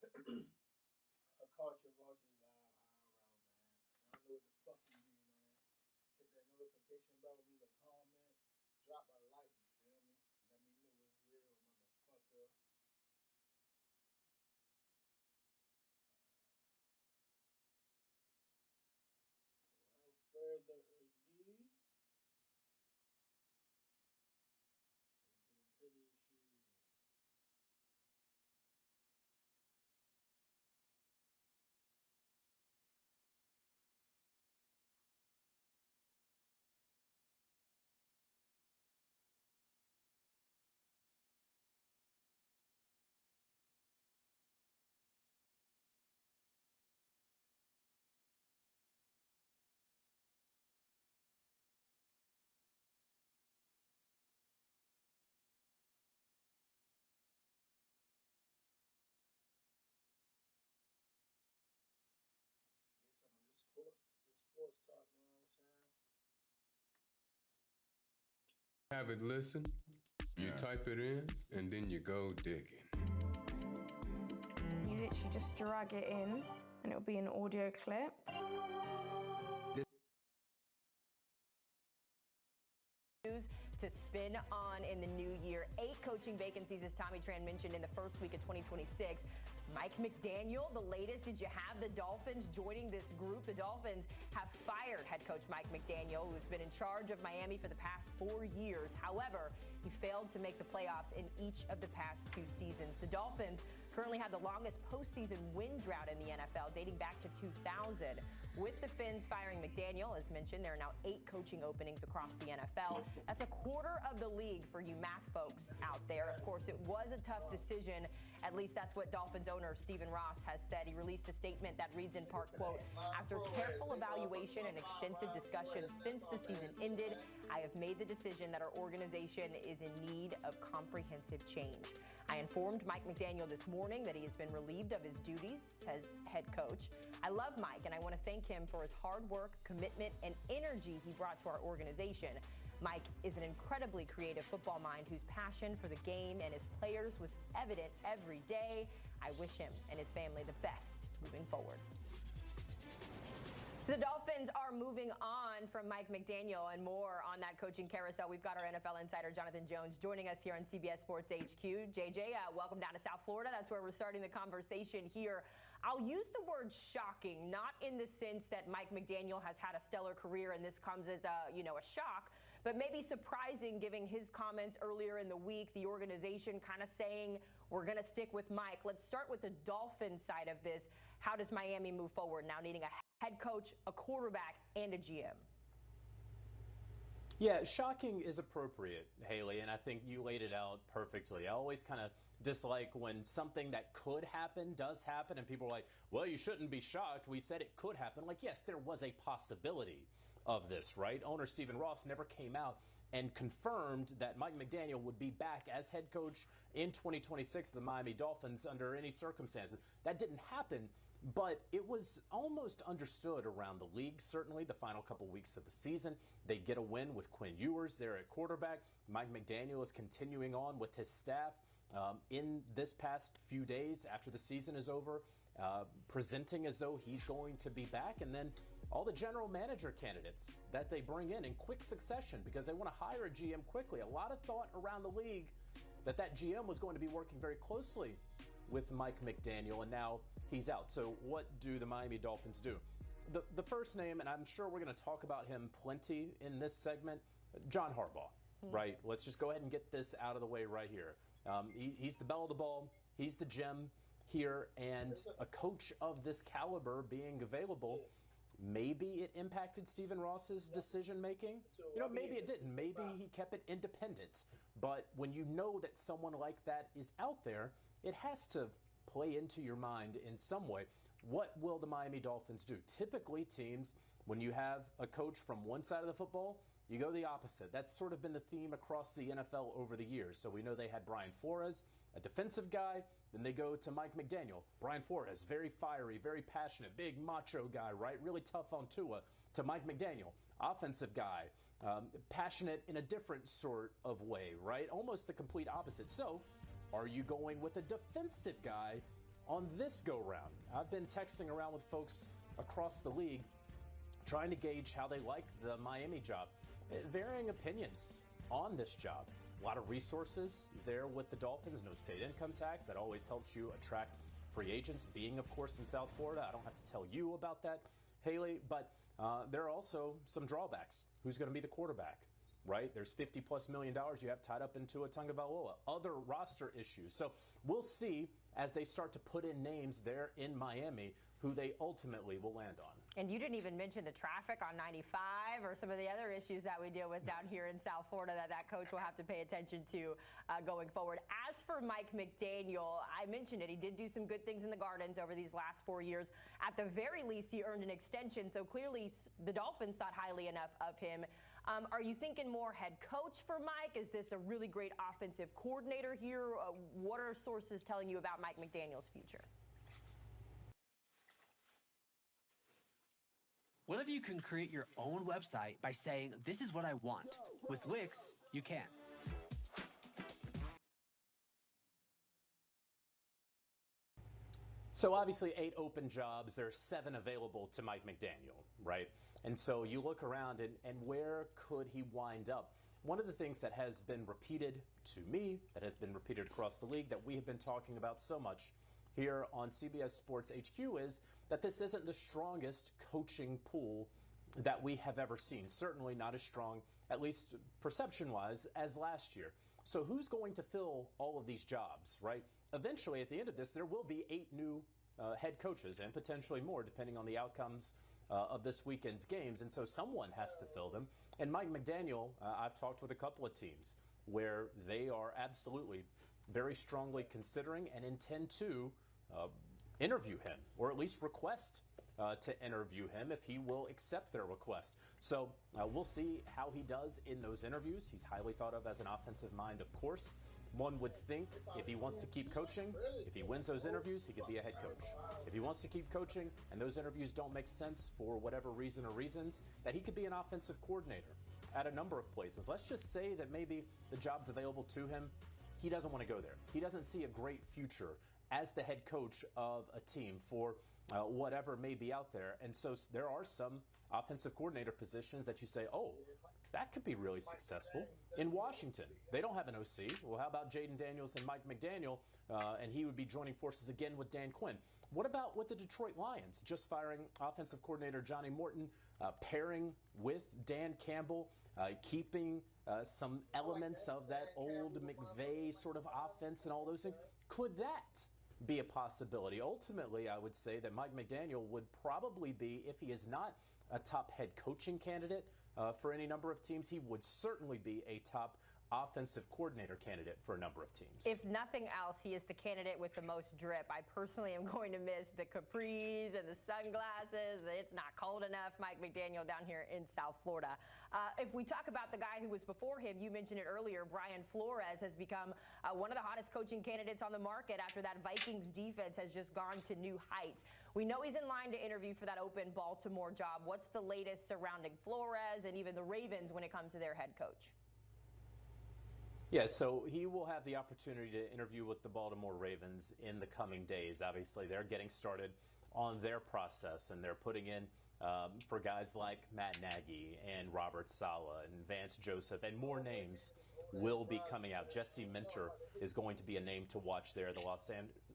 A culture vultures live IRL, man. Y'all know what the fuck you do, man. Hit that notification bell, leave a comment, drop a like, you feel me? Let me know it's real, motherfucker. Without further ado, let's get into this shit. Get some of the sports talk, you know what I'm saying? Have it listen, you type it in, and then you go digging. You literally just drag it in, and it'll be an audio clip. To spin on in the new year. 8 coaching vacancies, as Tommy Tran mentioned, in the first week of 2026. Mike McDaniel, the latest. Did you have the Dolphins joining this group? The Dolphins have fired head coach Mike McDaniel, who's been in charge of Miami for the past 4 years. However, he failed to make the playoffs in each of the past 2 seasons. The Dolphins currently have the longest postseason win drought in the NFL, dating back to 2000. With the Fins firing McDaniel, as mentioned, there are now 8 coaching openings across the NFL. That's a quarter of the league for you math folks out there. Of course, it was a tough decision. At least that's what Dolphins owner Stephen Ross has said. He released a statement that reads in part, quote, "After careful evaluation and extensive discussion since the season ended, I have made the decision that our organization is in need of comprehensive change. I informed Mike McDaniel this morning that he has been relieved of his duties as head coach. I love Mike, and I want to thank him for his hard work, commitment, and energy he brought to our organization. Mike is an incredibly creative football mind whose passion for the game and his players was evident every day. I wish him and his family the best moving forward." So the Dolphins are moving on from Mike McDaniel, and more on that coaching carousel. We've got our NFL insider, Jonathan Jones, joining us here on CBS Sports HQ. JJ, welcome down to South Florida. That's where we're starting the conversation here. I'll use the word shocking, not in the sense that Mike McDaniel has had a stellar career and this comes as a shock, but maybe surprising given his comments earlier in the week, the organization kind of saying, we're going to stick with Mike. Let's start with the Dolphins side of this. How does Miami move forward now, needing a head coach, a quarterback, and a GM? Yeah, shocking is appropriate, Haley, and I think you laid it out perfectly. I always kind of dislike when something that could happen does happen, and people are like, well, you shouldn't be shocked. We said it could happen. Like, yes, there was a possibility of this, right? Owner Stephen Ross never came out and confirmed that Mike McDaniel would be back as head coach in 2026 of the Miami Dolphins under any circumstances. That didn't happen, but it was almost understood around the league, certainly the final couple weeks of the season. They get a win with Quinn Ewers there at quarterback. Mike McDaniel is continuing on with his staff in this past few days after the season is over, presenting as though he's going to be back. And then all the general manager candidates that they bring in quick succession because they want to hire a GM quickly. A lot of thought around the league that GM was going to be working very closely with Mike McDaniel, and now he's out. So what do the Miami Dolphins do? The first name, and I'm sure we're going to talk about him plenty in this segment, John Harbaugh, right? Let's just go ahead and get this out of the way right here. He's the belle of the ball. He's the gem here, and a coach of this caliber being available, maybe it impacted Stephen Ross's decision-making. Maybe it didn't. Maybe he kept it independent. But when you know that someone like that is out there, it has to play into your mind in some way. What will the Miami Dolphins do? Typically, teams, when you have a coach from one side of the football, you go the opposite. That's sort of been the theme across the NFL over the years. So we know they had Brian Flores, a defensive guy. Then they go to Mike McDaniel. Brian Flores, very fiery, very passionate, big macho guy, right? Really tough on Tua. To Mike McDaniel, offensive guy, passionate in a different sort of way, right? Almost the complete opposite. So are you going with a defensive guy on this go-round, I've been texting around with folks across the league trying to gauge how they like the Miami job. Varying opinions on this job. A lot of resources there with the Dolphins, no state income tax. That always helps you attract free agents, being, of course, in South Florida. I don't have to tell you about that, Haley, but there are also some drawbacks. Who's going to be the quarterback, right? There's $50+ million you have tied up into a Tagovailoa. Other roster issues. So we'll see as they start to put in names there in Miami who they ultimately will land on. And you didn't even mention the traffic on 95 or some of the other issues that we deal with down here in South Florida that coach will have to pay attention to going forward. As for Mike McDaniel, I mentioned it. He did do some good things in the Gardens over these last 4 years. At the very least, he earned an extension, so clearly the Dolphins thought highly enough of him. Are you thinking more head coach for Mike? Is this a really great offensive coordinator here? What are sources telling you about Mike McDaniel's future? What if you can create your own website by saying, this is what I want? With Wix, you can. So obviously 8 open jobs, there's 7 available to Mike McDaniel, right? And so you look around and where could he wind up? One of the things that has been repeated to me, that has been repeated across the league, that we have been talking about so much here on CBS Sports HQ is that this isn't the strongest coaching pool that we have ever seen. Certainly not as strong, at least perception-wise, as last year. So who's going to fill all of these jobs, right? Eventually, at the end of this, there will be 8 new head coaches and potentially more, depending on the outcomes of this weekend's games. And so someone has to fill them. And Mike McDaniel, I've talked with a couple of teams where they are absolutely very strongly considering and intend to interview him, or at least request to interview him if he will accept their request. So we'll see how he does in those interviews. He's highly thought of as an offensive mind, of course. One would think if he wants to keep coaching, if he wins those interviews, he could be a head coach. If he wants to keep coaching and those interviews don't make sense for whatever reason or reasons, that he could be an offensive coordinator at a number of places. Let's just say that maybe the job's available to him. He doesn't want to go there. He doesn't see a great future as the head coach of a team for whatever may be out there. And so there are some offensive coordinator positions that you say, oh, that could be really successful. In Washington, they don't have an OC. Well, how about Jaden Daniels and Mike McDaniel? And he would be joining forces again with Dan Quinn. What about with the Detroit Lions? Just firing offensive coordinator Johnny Morton, pairing with Dan Campbell, keeping some elements of that old McVay sort of offense and all those things. Could that be a possibility? Ultimately, I would say that Mike McDaniel would probably be, if he is not a top head coaching candidate for any number of teams, he would certainly be a top offensive coordinator candidate for a number of teams. If nothing else, he is the candidate with the most drip. I personally am going to miss the capris and the sunglasses. It's not cold enough. Mike McDaniel down here in South Florida. If we talk about the guy who was before him, you mentioned it earlier, Brian Flores has become one of the hottest coaching candidates on the market after that Vikings defense has just gone to new heights. We know he's in line to interview for that open Baltimore job. What's the latest surrounding Flores and even the Ravens when it comes to their head coach? Yeah, so he will have the opportunity to interview with the Baltimore Ravens in the coming days. Obviously, they're getting started on their process, and they're putting in for guys like Matt Nagy and Robert Saleh and Vance Joseph, and more names will be coming out. Jesse Minter is going to be a name to watch there. The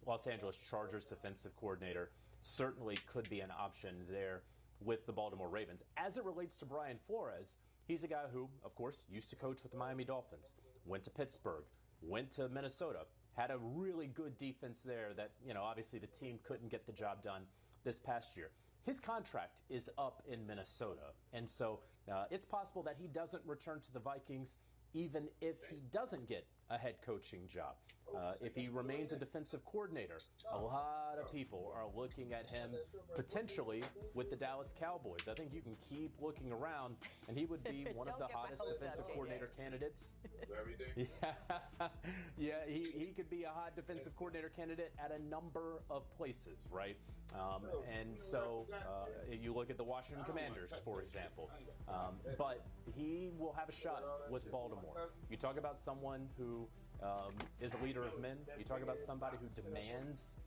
Los Angeles Chargers defensive coordinator certainly could be an option there with the Baltimore Ravens. As it relates to Brian Flores, he's a guy who, of course, used to coach with the Miami Dolphins, went to Pittsburgh, went to Minnesota, had a really good defense there that, you know, obviously the team couldn't get the job done this past year. His contract is up in Minnesota, and so it's possible that he doesn't return to the Vikings even if he doesn't get a head coaching job. If he remains a defensive coordinator, a lot of people are looking at him potentially with the Dallas Cowboys. I think you can keep looking around, and he would be one of the hottest defensive coordinator candidates. Yeah, he could be a hot defensive coordinator candidate at a number of places, right? And so you look at the Washington Commanders, for example. But he will have a shot with Baltimore. You talk about someone who is a leader of men. You talk about somebody who demands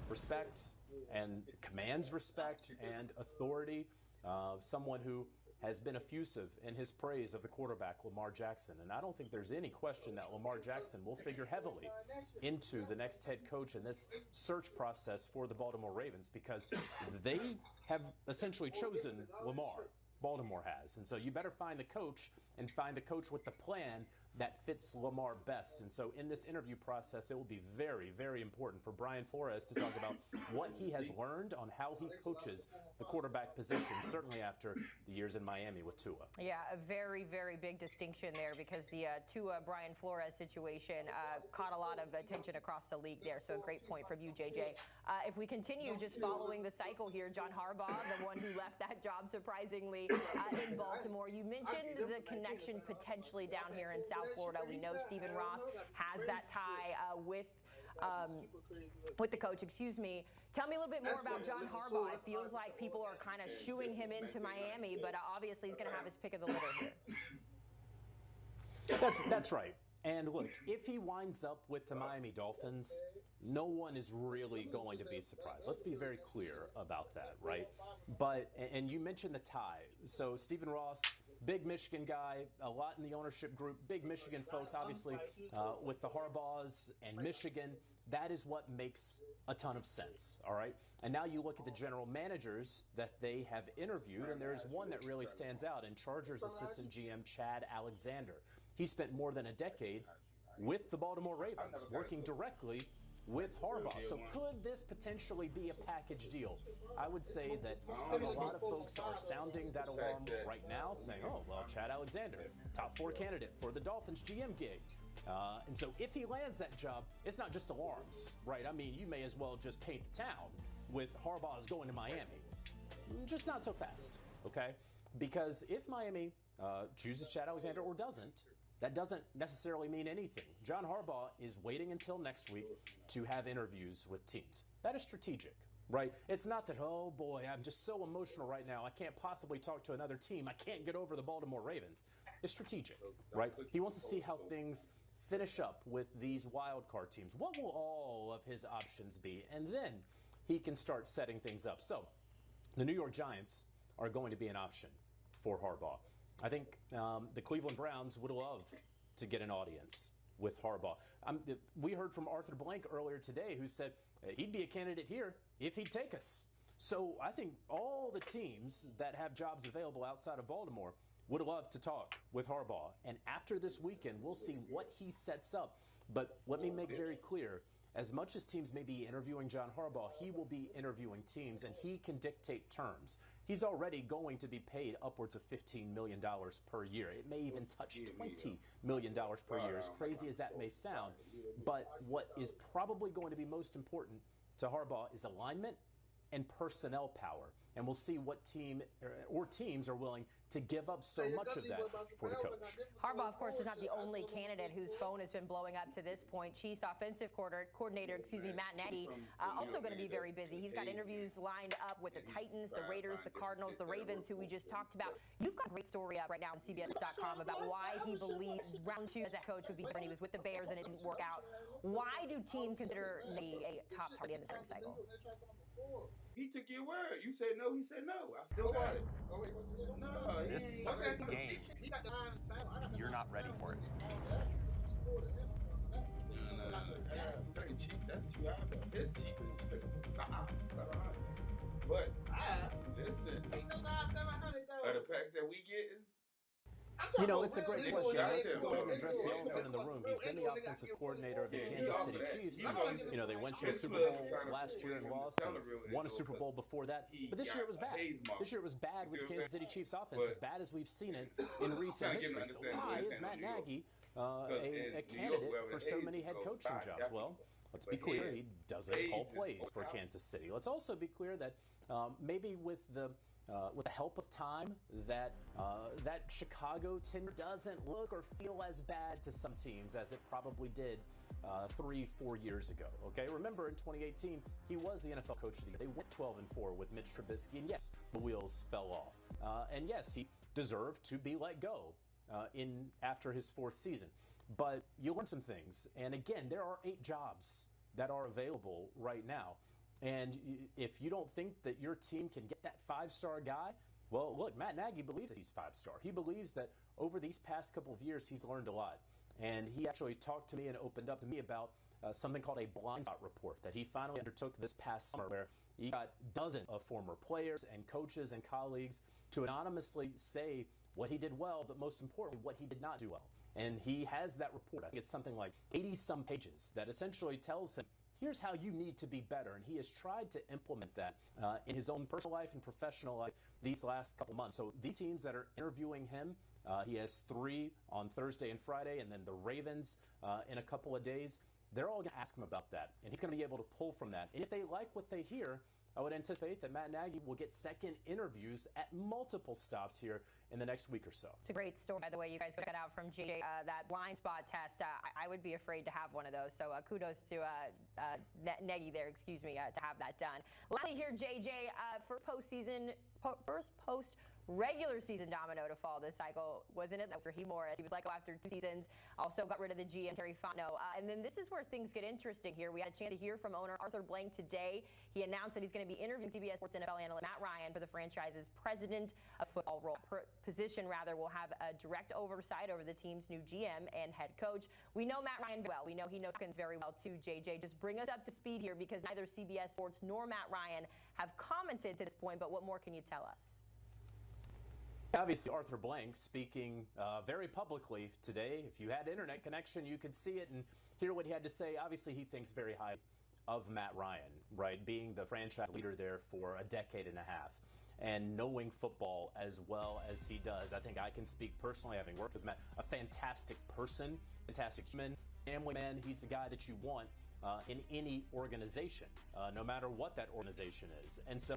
respect and commands respect and authority, someone who has been effusive in his praise of the quarterback, Lamar Jackson. And I don't think there's any question that Lamar Jackson will figure heavily into the next head coach in this search process for the Baltimore Ravens, because they have essentially chosen Lamar. Baltimore has. And so you better find the coach and find the coach with the plan that fits Lamar best. And so in this interview process, it will be very, very important for Brian Flores to talk about what he has learned on how he coaches the quarterback position, certainly after the years in Miami with Tua. Yeah, a very, very big distinction there, because the Tua-Brian Flores situation caught a lot of attention across the league there. So a great point from you, JJ. If we continue just following the cycle here, John Harbaugh, the one who left that job surprisingly in Baltimore. You mentioned the connection potentially down here in South Florida. We know Stephen Ross has that tie with the coach, excuse me. Tell me a little bit more about John Harbaugh. It feels like people are kind of shooing him into Miami, but obviously he's going to have his pick of the litter here. That's right. And look, if he winds up with the Miami Dolphins, no one is really going to be surprised. Let's be very clear about that, right? But, and you mentioned the tie. So Stephen Ross, big Michigan guy, a lot in the ownership group, big Michigan folks, obviously, with the Harbaughs and Michigan. That is what makes a ton of sense, all right? And now you look at the general managers that they have interviewed, and there is one that really stands out, and Chargers assistant GM Chad Alexander. He spent more than a decade with the Baltimore Ravens, working directly with Harbaugh. So could this potentially be a package deal? I would say that a lot of folks are sounding that alarm right now, saying, oh, well, Chad Alexander, top 4 candidate for the Dolphins GM gig. And so if he lands that job, it's not just alarms, right? I mean, you may as well just paint the town with Harbaugh's going to Miami. Just not so fast, okay? Because if Miami chooses Chad Alexander or doesn't, that doesn't necessarily mean anything. John Harbaugh is waiting until next week to have interviews with teams. That is strategic, right? It's not that, oh boy, I'm just so emotional right now, I can't possibly talk to another team, I can't get over the Baltimore Ravens. It's strategic, right? He wants to see how things finish up with these wild card teams. What will all of his options be? And then he can start setting things up. So the New York Giants are going to be an option for Harbaugh. I think the Cleveland Browns would love to get an audience with Harbaugh. We heard from Arthur Blank earlier today, who said he'd be a candidate here if he'd take us. So I think all the teams that have jobs available outside of Baltimore would love to talk with Harbaugh. And after this weekend, we'll see what he sets up. But let me make very clear, as much as teams may be interviewing John Harbaugh, he will be interviewing teams, and he can dictate terms. He's already going to be paid upwards of $15 million per year. It may even touch $20 million per year, as crazy as that may sound. But what is probably going to be most important to Harbaugh is alignment and personnel power. And we'll see what team or teams are willing to give up so much of that for the coach. Harbaugh, of course, is not the only candidate whose phone has been blowing up to this point. Chiefs offensive coordinator, Matt Nagy, also going to be very busy. He's got interviews lined up with the Titans, the Raiders, the Cardinals, the Ravens, who we just talked about. You've got a great story up right now on CBS.com about why he believed round 2 as a coach would be different. He was with the Bears and it didn't work out. Why do teams consider Nagy a top target in the starting cycle? He took your word. You said no, he said no. I still got it. No, this game, you're not ready for it. No. That's cheap. That's too high. It's cheap as But listen, the packs that we getting. You know, it's a great question. Let's go ahead and address the elephant in the room. He's been the offensive coordinator of the Kansas City Chiefs. You know, they went to a Super Bowl last year and lost, and won a Super Bowl before that. But this year it was bad. This year it was bad with the Kansas City Chiefs offense, as bad as we've seen it in recent history. So why is Matt Nagy a candidate for so many head coaching jobs? Well, let's be clear, he doesn't call plays for Kansas City. Let's also be clear that maybe with the help of time, that Chicago tenure doesn't look or feel as bad to some teams as it probably did 3-4 years ago. Okay, remember in 2018 he was the NFL Coach of the Year. They went 12-4 with Mitch Trubisky, and yes, the wheels fell off. And yes, he deserved to be let go after his 4th season. But you learn some things, and again, there are 8 jobs that are available right now. And if you don't think that your team can get that 5-star guy, well, look, Matt Nagy believes that he's 5-star. He believes that over these past couple of years, he's learned a lot. And he actually talked to me and opened up to me about something called a blind spot report that he finally undertook this past summer, where he got dozens of former players and coaches and colleagues to anonymously say what he did well, but most importantly, what he did not do well. And he has that report. I think it's something like 80-some pages that essentially tells him, here's how you need to be better. And he has tried to implement that in his own personal life and professional life these last couple months. So these teams that are interviewing him, he has 3 on Thursday and Friday, and then the Ravens in a couple of days. They're all going to ask him about that, and he's going to be able to pull from that. And if they like what they hear, I would anticipate that Matt Nagy will get second interviews at multiple stops here in the next week or so. It's a great story, by the way. You guys got out from JJ, that blind spot test. I would be afraid to have one of those. So kudos to Nagy there, to have that done. Lastly here, JJ, first post regular season domino to fall this cycle, wasn't it? After Morris, he was like after 2 seasons. Also got rid of the GM, Terry Fontenot. And then this is where things get interesting here. We had a chance to hear from owner Arthur Blank today. He announced that he's going to be interviewing CBS Sports NFL analyst Matt Ryan for the franchise's president of football role. Position will have a direct oversight over the team's new GM and head coach. We know Matt Ryan well. We know he knows Hawkins very well too, JJ. Just bring us up to speed here, because neither CBS Sports nor Matt Ryan have commented to this point, but what more can you tell us? Obviously, Arthur Blank speaking very publicly today. If you had internet connection, you could see it and hear what he had to say. Obviously, he thinks very high of Matt Ryan, right? Being the franchise leader there for a decade and a half and knowing football as well as he does. I think I can speak personally, having worked with Matt, a fantastic person, fantastic human, family man. He's the guy that you want in any organization, no matter what that organization is. And so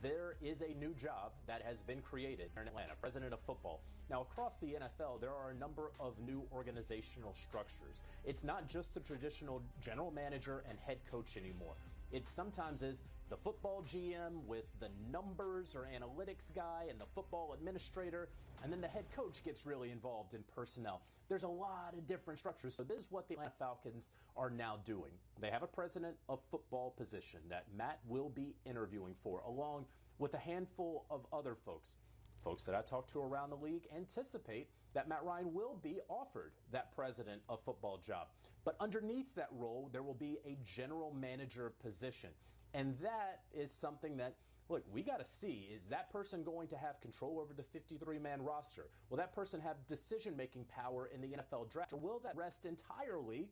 there is a new job that has been created here in Atlanta, president of football. Now, across the NFL, there are a number of new organizational structures. It's not just the traditional general manager and head coach anymore. It sometimes is the football GM with the numbers or analytics guy and the football administrator, and then the head coach gets really involved in personnel. There's a lot of different structures. So this is what the Atlanta Falcons are now doing. They have a president of football position that Matt will be interviewing for, along with a handful of other folks. Folks that I talked to around the league anticipate that Matt Ryan will be offered that president of football job. But underneath that role, there will be a general manager position. And that is something that, look, we got to see. Is that person going to have control over the 53-man roster? Will that person have decision-making power in the NFL draft? Or will that rest entirely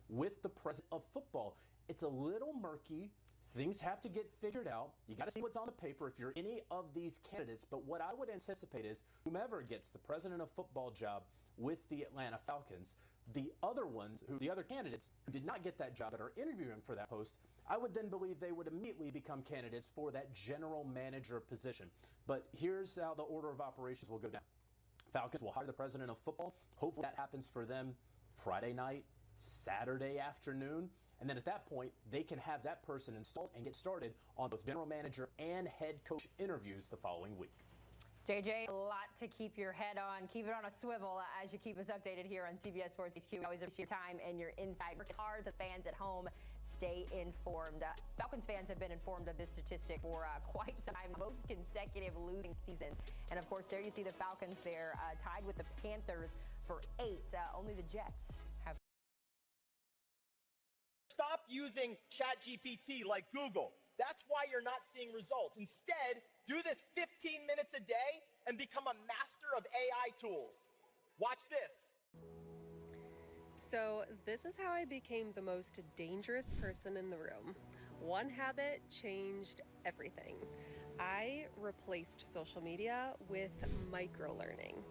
with the president of football? It's a little murky. Things have to get figured out. You got to see what's on the paper if you're any of these candidates. But what I would anticipate is whomever gets the president of football job with the Atlanta Falcons, the other candidates who did not get that job that are interviewing for that post, I would then believe they would immediately become candidates for that general manager position. But here's how the order of operations will go down. Falcons will hire the president of football. Hopefully that happens for them Friday night, Saturday afternoon. And then at that point, they can have that person installed and get started on both general manager and head coach interviews the following week. JJ, a lot to keep your head on. Keep it on a swivel as you keep us updated here on CBS Sports HQ. We always appreciate your time and your insight. Working hard, the fans at home stay informed. Falcons fans have been informed of this statistic for quite some time, most consecutive losing seasons. And of course, there you see the Falcons there tied with the Panthers for 8. Only the Jets have. Stop using ChatGPT like Google. That's why you're not seeing results. Instead, do this 15 minutes a day and become a master of AI tools. Watch this. So this is how I became the most dangerous person in the room. One habit changed everything. I replaced social media with micro-learning.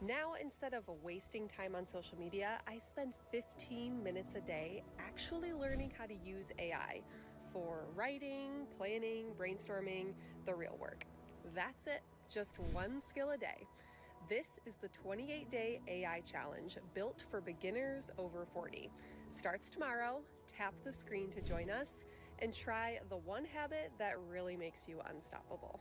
Now, instead of wasting time on social media, I spend 15 minutes a day actually learning how to use AI for writing, planning, brainstorming, the real work. That's it, just one skill a day. This is the 28-day AI challenge built for beginners over 40. Starts tomorrow. Tap the screen to join us and try the one habit that really makes you unstoppable.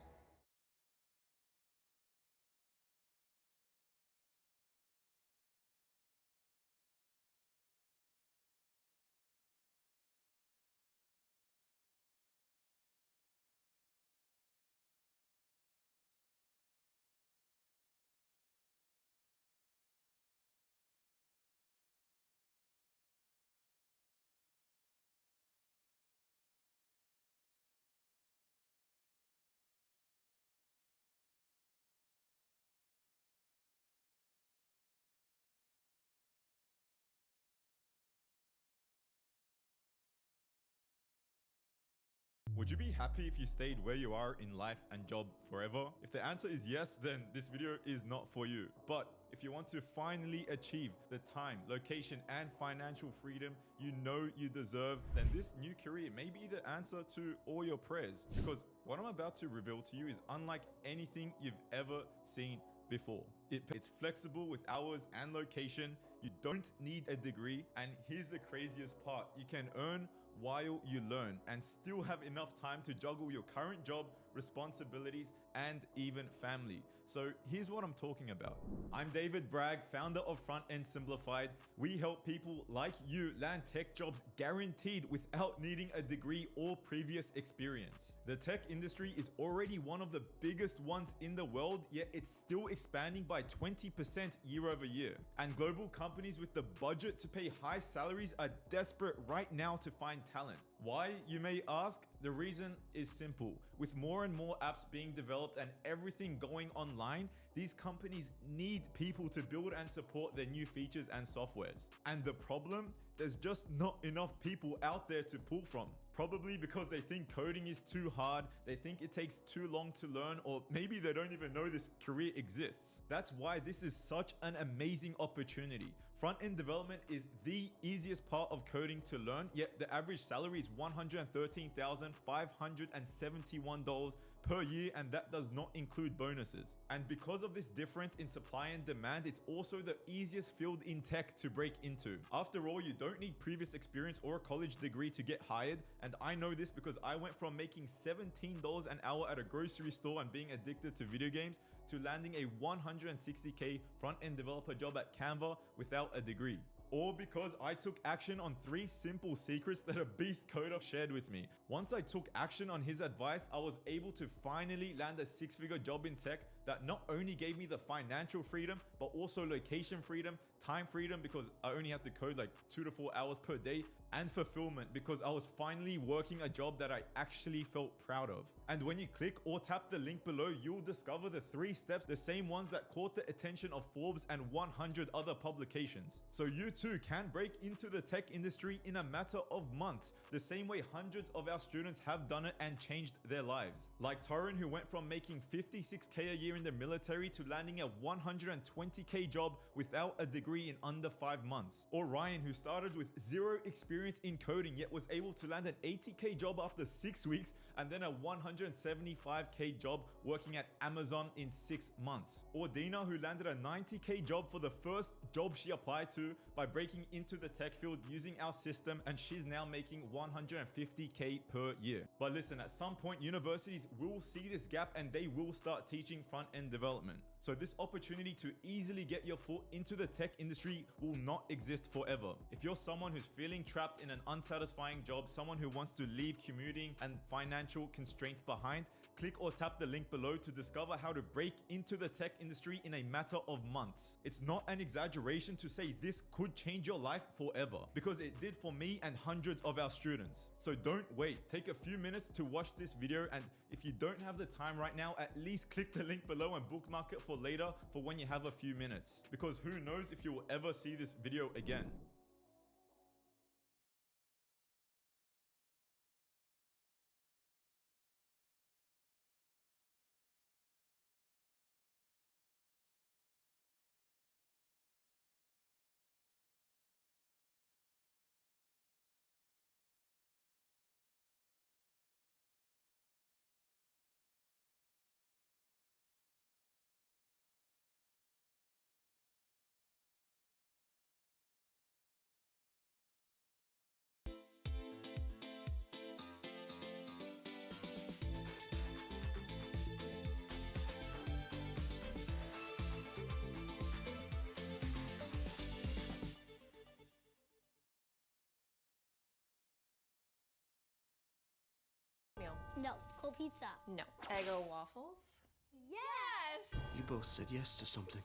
Would you be happy if you stayed where you are in life and job forever? If the answer is yes, then this video is not for you. But if you want to finally achieve the time, location, and financial freedom you know you deserve, then this new career may be the answer to all your prayers. Because what I'm about to reveal to you is unlike anything you've ever seen before. It's flexible with hours and location. You don't need a degree. And here's the craziest part. You can earn while you learn and still have enough time to juggle your current job, responsibilities, and even family. So here's what I'm talking about. I'm David Bragg, founder of Front End Simplified. We help people like you land tech jobs guaranteed without needing a degree or previous experience. The tech industry is already one of the biggest ones in the world, yet it's still expanding by 20% year over year. And global companies with the budget to pay high salaries are desperate right now to find talent. Why, you may ask? The reason is simple. With more and more apps being developed and everything going online, these companies need people to build and support their new features and softwares. And the problem? There's just not enough people out there to pull from. Probably because they think coding is too hard, they think it takes too long to learn, or maybe they don't even know this career exists. That's why this is such an amazing opportunity. Front-end development is the easiest part of coding to learn, yet the average salary is $113,571 per year, and that does not include bonuses. And because of this difference in supply and demand, it's also the easiest field in tech to break into. After all, you don't need previous experience or a college degree to get hired, and I know this because I went from making $17 an hour at a grocery store and being addicted to video games to landing a $160K front-end developer job at Canva without a degree. All because I took action on 3 simple secrets that a beast coder shared with me. Once I took action on his advice, I was able to finally land a 6-figure job in tech that not only gave me the financial freedom, but also location freedom, time freedom because I only had to code like 2 to 4 hours per day, and fulfillment because I was finally working a job that I actually felt proud of. And when you click or tap the link below, you'll discover the 3 steps, the same ones that caught the attention of Forbes and 100 other publications. So you too can break into the tech industry in a matter of months, the same way hundreds of our students have done it and changed their lives. Like Torrin, who went from making $56K a year in the military to landing a $120K job without a degree in under 5 months. Or Ryan, who started with 0 experience in coding yet was able to land an $80K job after 6 weeks and then a $175K job working at Amazon in 6 months. Or Dina, who landed a $90K job for the first job she applied to by breaking into the tech field using our system, and she's now making $150K per year. But listen, at some point universities will see this gap and they will start teaching front-end development. So this opportunity to easily get your foot into the tech industry will not exist forever. If you're someone who's feeling trapped in an unsatisfying job, someone who wants to leave commuting and financial constraints behind, click or tap the link below to discover how to break into the tech industry in a matter of months. It's not an exaggeration to say this could change your life forever, because it did for me and hundreds of our students. So don't wait. Take a few minutes to watch this video, and if you don't have the time right now, at least click the link below and bookmark it for later, for when you have a few minutes, because who knows if you will ever see this video again. No. Cold pizza. No. Eggo waffles? Yes! You both said yes to something.